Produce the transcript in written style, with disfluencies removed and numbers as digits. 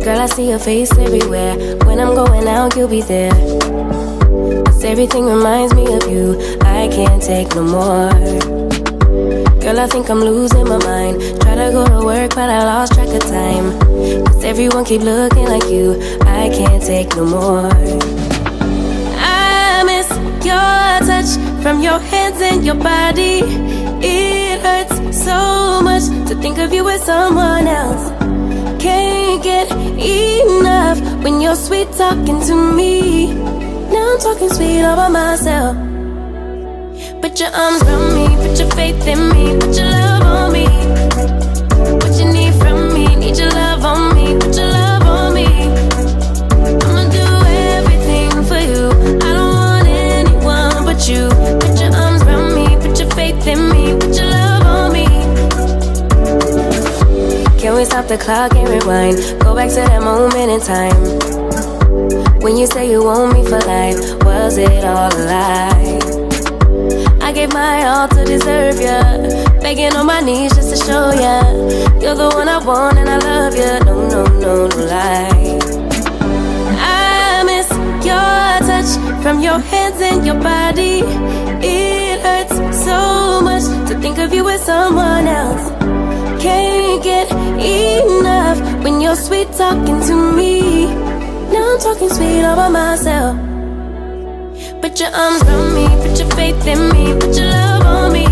Girl, I see your face everywhere. When I'm going out, you'll be there. 'Cause everything reminds me of you. I can't take no more. Girl, I think I'm losing my mind. Try to go to work, but I lost track of time. 'Cause everyone keep looking like you. I can't take no more. I miss your touch from your hands and your body. It hurts so much to think of you with someone else. Can't get enough when you're sweet talking to me. Now I'm talking sweet all by myself. Put your arms around me, put your faith in me, put your love on me. What you need from me, need your love on me, put your love on me. I'ma do everything for you. I don't want anyone but you. Put your arms around me, put your faith in me, put your love on me. Can we stop the clock and rewind? Go back to that moment in time when you say you want me for life. Was it all a lie? I gave my all to deserve ya, begging on my knees just to show ya you're the one I want and I love ya. No, no, no, no lie. I miss your touch from your hands and your body. It hurts so much to think of you with someone else. Can't get enough when you're sweet talking to me. Now I'm talking sweet all by myself. Put your arms around me, put your faith in me, put your love on me.